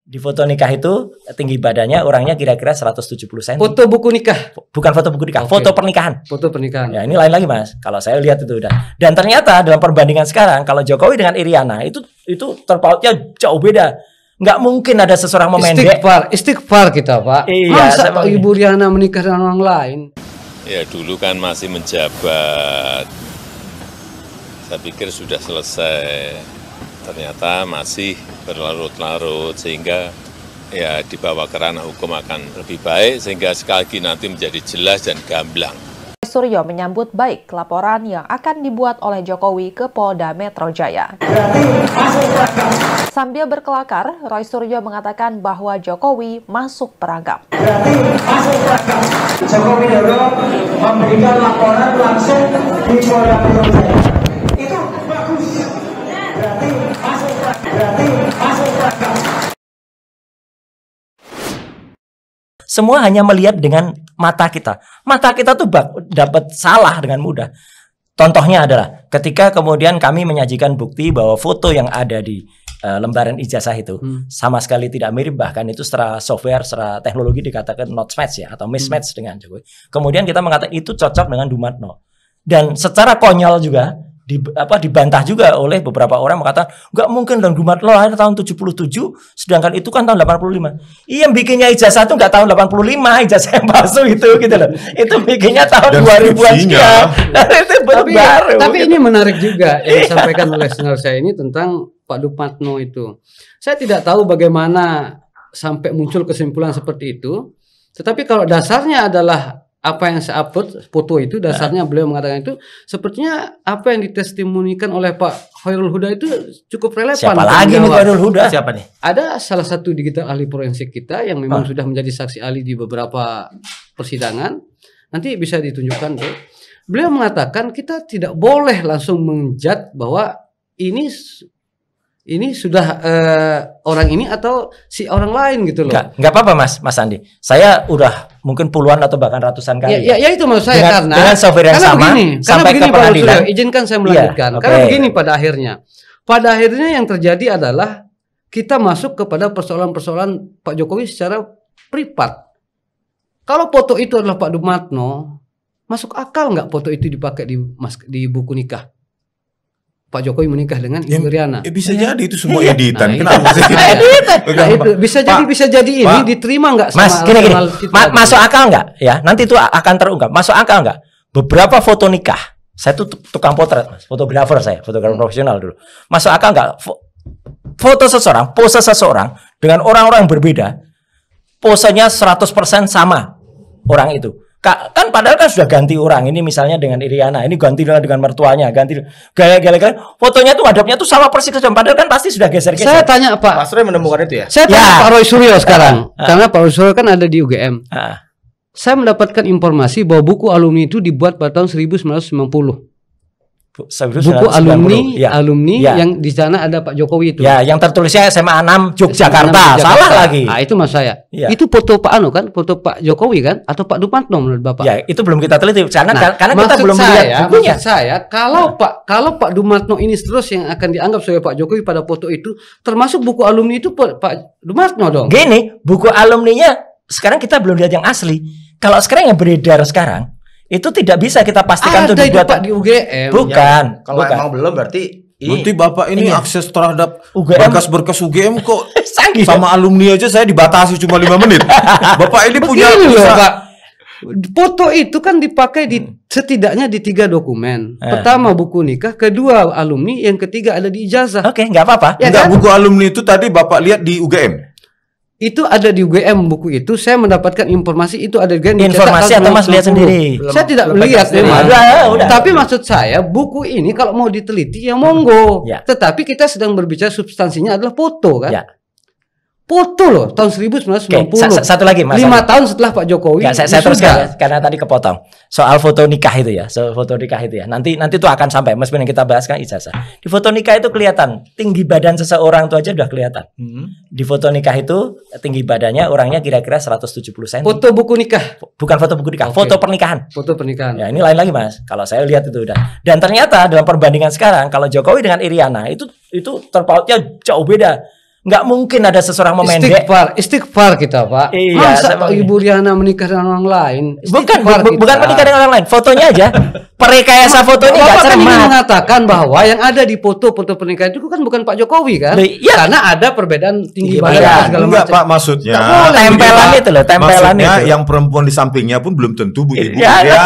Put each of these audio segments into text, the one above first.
Di foto nikah itu tinggi badannya orangnya kira-kira 170 cm. Foto buku nikah. Bukan foto buku nikah, foto pernikahan. Foto pernikahan. Ya, ini lain lagi, Mas. Kalau saya lihat itu udah. Dan ternyata dalam perbandingan sekarang kalau Jokowi dengan Iriana itu terpautnya jauh beda. Nggak mungkin ada seseorang memendek. Istighfar kita, Pak. Iya, masa Pak Ibu Riana menikah dengan orang lain? Ya dulu kan masih menjabat. Saya pikir sudah selesai. Ternyata masih berlarut-larut sehingga ya dibawa ke ranah hukum akan lebih baik sehingga sekali lagi nanti menjadi jelas dan gamblang. Suryo menyambut baik laporan yang akan dibuat oleh Jokowi ke Polda Metro Jaya. Sambil berkelakar, Roy Suryo mengatakan bahwa Jokowi masuk perangkap. Jokowi Dodo memberikan laporan langsung di Polda Metro Jaya. Itu bagus. Berarti masuk perangkap. Semua hanya melihat dengan mata kita. Mata kita tuh dapat salah dengan mudah. Contohnya adalah ketika kemudian kami menyajikan bukti bahwa foto yang ada di lembaran ijazah itu sama sekali tidak mirip, bahkan itu secara software, secara teknologi dikatakan not match ya atau mismatch dengan Jokowi. Kemudian kita mengatakan itu cocok dengan Dumatno. Dan secara konyol juga dibantah juga oleh beberapa orang mengatakan nggak mungkin dong Dumatno lahir tahun 77 sedangkan itu kan tahun 85. Iya, bikinnya ijazah itu nggak tahun 85, ijazah yang palsu itu gitu loh. Itu bikinnya tahun 2000-an sekian. Itu baru. Tapi gitu. Ini menarik juga yang disampaikan oleh senior saya ini tentang Pak Dumatno itu. Saya tidak tahu bagaimana sampai muncul kesimpulan seperti itu. Tetapi kalau dasarnya adalah apa yang saya upload foto itu, dasarnya beliau mengatakan itu sepertinya apa yang ditestimonikan oleh Pak Khairul Huda itu cukup relevan. Siapa lagi nih Khairul Huda? Siapa nih? Ada salah satu digital ahli forensik kita yang memang sudah menjadi saksi ahli di beberapa persidangan. Nanti bisa ditunjukkan tuh. Beliau mengatakan kita tidak boleh langsung menjudge bahwa ini sudah orang ini atau si orang lain gitu loh. Nggak apa-apa Mas Andi. Saya udah mungkin puluhan atau bahkan ratusan kali. Ya itu maksud saya dengan software yang sama sampai ke pengadilan. Izinkan saya melanjutkan. Karena begini pada akhirnya yang terjadi adalah kita masuk kepada persoalan-persoalan Pak Jokowi secara privat. Kalau foto itu adalah Pak Dumatno, masuk akal nggak foto itu dipakai di buku nikah? Pak Jokowi menikah dengan Ibu Riana. Bisa jadi itu semua editan. Kenapa sih? Itu bisa jadi ini diterima nggak sama Mas, gini. Masuk akal nggak? Ya, nanti itu akan terungkap. Masuk akal nggak? Beberapa foto nikah. Saya tuh tukang potret, Mas. Fotografer saya, fotografer profesional dulu. Masuk akal nggak? Foto seseorang, pose seseorang dengan orang-orang yang berbeda, posenya 100% sama orang itu. Kan padahal kan sudah ganti orang. Ini misalnya dengan Iriana, ini ganti dengan mertuanya, ganti gaya-gaya fotonya tuh hadapnya tuh sama persis, padahal kan pasti sudah geser-geser. Saya tanya Pak Mas Roy menemukan itu ya? Saya tanya Pak Roy Suryo sekarang. Karena Pak Roy Suryo kan ada di UGM. Saya mendapatkan informasi bahwa buku alumni itu dibuat pada tahun 1990. Buku alumni yang di sana ada Pak Jokowi itu. Ya, yang tertulisnya SMA 6 Yogyakarta. Salah lagi. Itu mas saya. Itu foto Pak kan, foto Pak Jokowi kan, atau Pak Dumatno menurut Bapak? Ya, itu belum kita teliti karena kita belum melihat bukunya. Maksud saya, kalau Pak Dumatno ini terus yang akan dianggap sebagai Pak Jokowi pada foto itu, termasuk buku alumni itu Pak Dumatno dong. Gini, buku alumninya sekarang kita belum lihat yang asli. Kalau sekarang yang beredar sekarang itu tidak bisa kita pastikan itu dibuat di UGM. Bukan. Kalau emang belum berarti Bapak ini akses terhadap UGM. berkas UGM kok sama alumni aja saya dibatasi cuma 5 menit. Bapak ini punya Pak. Foto itu kan dipakai setidaknya di 3 dokumen. Pertama buku nikah, kedua alumni, yang ketiga ada di ijazah. Oke, nggak apa-apa. Ya kan? Buku alumni itu tadi Bapak lihat di UGM. Itu ada di UGM buku itu. Saya mendapatkan informasi itu ada di UGM. Informasi atau Mas lihat sendiri? Saya tidak melihat Tapi maksud saya buku ini kalau mau diteliti ya monggo. Tetapi kita sedang berbicara substansinya adalah foto kan. Foto loh tahun 1990. Satu lagi Mas. 5 tahun setelah Pak Jokowi. Saya teruskan karena tadi kepotong. Soal foto nikah itu ya. Foto nikah itu ya. Nanti itu akan sampai meskipun yang kita bahas kan ijazah. Di foto nikah itu kelihatan tinggi badan seseorang itu aja udah kelihatan. Di foto nikah itu tinggi badannya orangnya kira-kira 170 cm. Foto buku nikah. Bukan foto buku nikah, foto pernikahan. Foto pernikahan. Ya, ini lain lagi Mas. Kalau saya lihat itu udah. Dan ternyata dalam perbandingan sekarang kalau Jokowi dengan Iriana itu terpautnya jauh beda. Nggak mungkin ada seseorang memendek. Istighfar kita, Pak. Iya, Masa sama Pak Ibu Riana menikah dengan orang lain? Bukan Istighfar bukan kita. menikah dengan orang lain. Fotonya aja. Perekayasa foto ini nggak Bapak kan ingin cermat. mengatakan bahwa yang ada di foto-foto pernikahan itu kan bukan Pak Jokowi kan? Loh, iya. Karena ada perbedaan tinggi Tinggi badan badan. dan segala Enggak macam. Pak, maksudnya Tempelan itu loh, tempelan maksudnya itu. yang perempuan di sampingnya pun belum tentu Bu Ibu. Ya. Ya.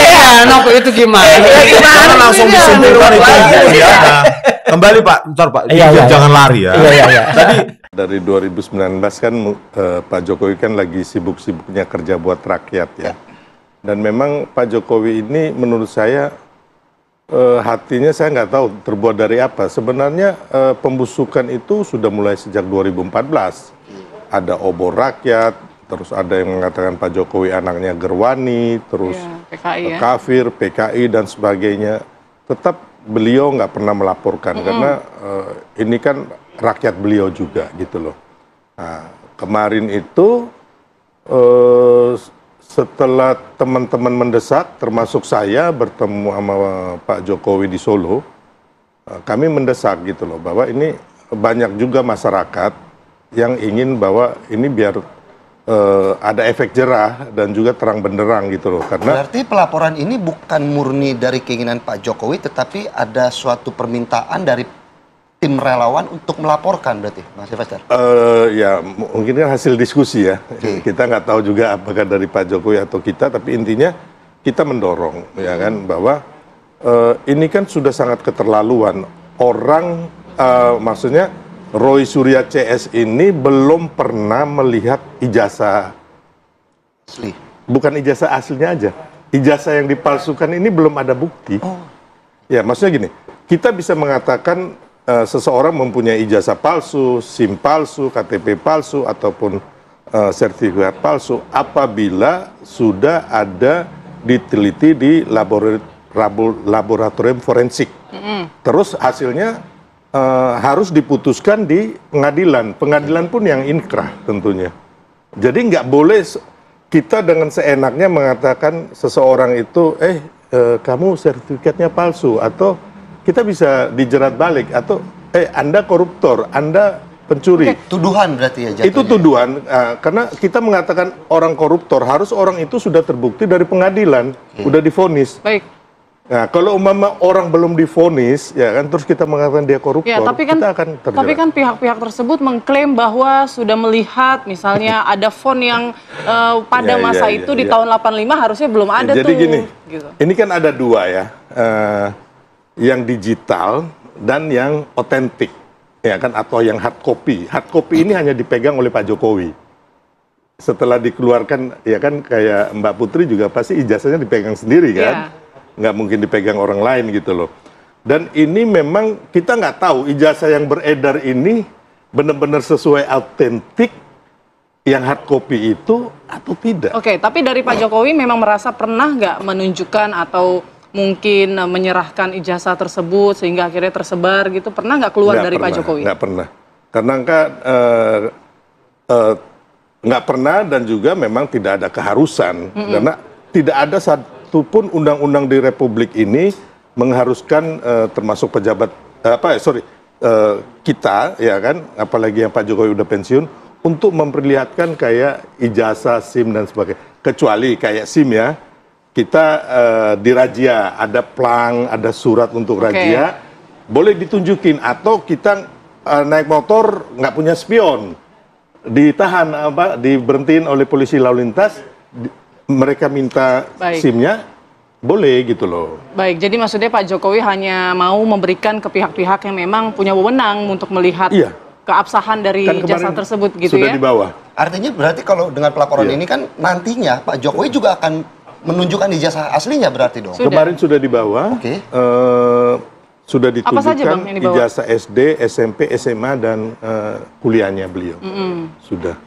Iya, nah, itu gimana? Jangan langsung Iya, disimpulkan itu. lagi. Ya. Kembali Pak, bentar Pak. Iya, iya, Jangan lari ya. Iya, iya, iya. Tadi Dari 2019 kan Pak Jokowi kan lagi sibuk-sibuknya kerja buat rakyat ya. Dan memang Pak Jokowi ini menurut saya hatinya saya nggak tahu terbuat dari apa. Sebenarnya pembusukan itu sudah mulai sejak 2014. Ada obor rakyat, terus ada yang mengatakan Pak Jokowi anaknya gerwani, terus PKI ya. kafir, PKI dan sebagainya. Tetap beliau nggak pernah melaporkan karena ini kan rakyat beliau juga gitu loh. Nah, kemarin itu setelah teman-teman mendesak, termasuk saya bertemu sama Pak Jokowi di Solo, kami mendesak gitu loh bahwa ini banyak juga masyarakat yang ingin bahwa ini biar ada efek jerah dan juga terang benderang gitu loh. Karena berarti pelaporan ini bukan murni dari keinginan Pak Jokowi, tetapi ada suatu permintaan dari tim relawan untuk melaporkan berarti, Mas Sylvester? Ya mungkin kan hasil diskusi ya. Kita nggak tahu juga apakah dari Pak Jokowi atau kita, tapi intinya kita mendorong ya kan bahwa ini kan sudah sangat keterlaluan. Orang maksudnya Roy Surya CS ini belum pernah melihat ijazah Asli. bukan ijazah aslinya aja. Ijazah yang dipalsukan ini belum ada bukti. Ya, maksudnya gini, kita bisa mengatakan seseorang mempunyai ijazah palsu, SIM palsu, KTP palsu, ataupun sertifikat palsu apabila sudah ada diteliti di laboratorium forensik. Terus hasilnya harus diputuskan di pengadilan. Pengadilan pun yang inkrah tentunya. Jadi nggak boleh kita dengan seenaknya mengatakan seseorang itu, kamu sertifikatnya palsu, atau kita bisa dijerat balik, atau Anda koruptor, Anda pencuri. Tuduhan berarti ya jatuhnya. Itu tuduhan, karena kita mengatakan orang koruptor harus orang itu sudah terbukti dari pengadilan, udah divonis. Baik. Nah, kalau umpama orang belum divonis, ya kan, terus kita mengatakan dia koruptor, Ya, tapi kan, kita akan terjerat. tapi kan pihak-pihak tersebut mengklaim bahwa sudah melihat misalnya ada font yang pada Ya, masa ya, itu ya, di ya. tahun 85 harusnya belum ada Jadi tuh. gini, Gitu. ini kan ada dua ya, yang digital dan yang otentik, ya kan, atau yang hard copy. Hard copy ini hanya dipegang oleh Pak Jokowi. Setelah dikeluarkan, ya kan, kayak Mbak Putri juga pasti ijazahnya dipegang sendiri kan, nggak mungkin dipegang orang lain gitu loh. Dan ini memang kita nggak tahu ijazah yang beredar ini benar-benar sesuai autentik yang hard copy itu atau tidak. Oke, tapi dari Pak Jokowi memang merasa pernah nggak menunjukkan atau mungkin menyerahkan ijazah tersebut sehingga akhirnya tersebar gitu, pernah nggak keluar dari Pak Jokowi? Nggak pernah, karena nggak pernah, dan juga memang tidak ada keharusan, karena tidak ada satupun undang-undang di Republik ini mengharuskan termasuk pejabat kita, ya kan, apalagi yang Pak Jokowi udah pensiun, untuk memperlihatkan kayak ijazah, SIM dan sebagainya, kecuali kayak SIM ya. Kita dirazia, ada plang, ada surat untuk razia, boleh ditunjukin, atau kita naik motor nggak punya spion, ditahan diberhentiin oleh polisi lalu lintas, mereka minta SIM-nya, boleh gitu loh. Baik, jadi maksudnya Pak Jokowi hanya mau memberikan ke pihak-pihak yang memang punya wewenang untuk melihat keabsahan dari Kan jasa tersebut gitu sudah ya. di bawah. Artinya berarti kalau dengan pelaporan ini kan nantinya Pak Jokowi juga akan menunjukkan ijazah aslinya berarti dong. Kemarin sudah dibawa, sudah ditunjukkan ijazah SD, SMP, SMA dan kuliahnya beliau. Sudah.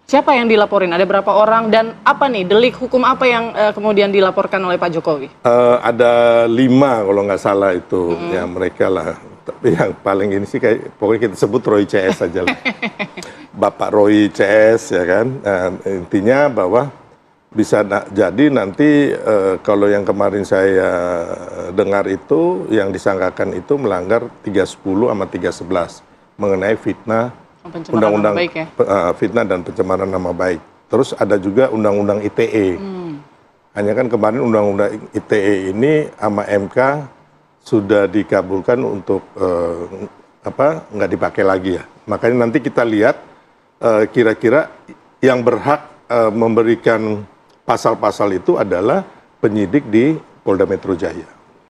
Siapa yang dilaporin? Ada berapa orang dan apa nih delik hukum apa yang kemudian dilaporkan oleh Pak Jokowi? Ada 5 kalau nggak salah itu, ya mereka lah. Tapi yang paling ini sih kayak pokoknya kita sebut Roy CS saja lah. Bapak Roy CS ya kan. Intinya bahwa bisa jadi nanti kalau yang kemarin saya dengar itu yang disangkakan itu melanggar 310 sama 311, mengenai fitnah, Pencemaran undang-undang nama baik ya? fitnah dan pencemaran nama baik. Terus ada juga undang-undang ITE. Hanya kan kemarin undang-undang ITE ini sama MK sudah dikabulkan untuk nggak dipakai lagi ya. Makanya nanti kita lihat kira-kira yang berhak memberikan pasal-pasal itu adalah penyidik di Polda Metro Jaya.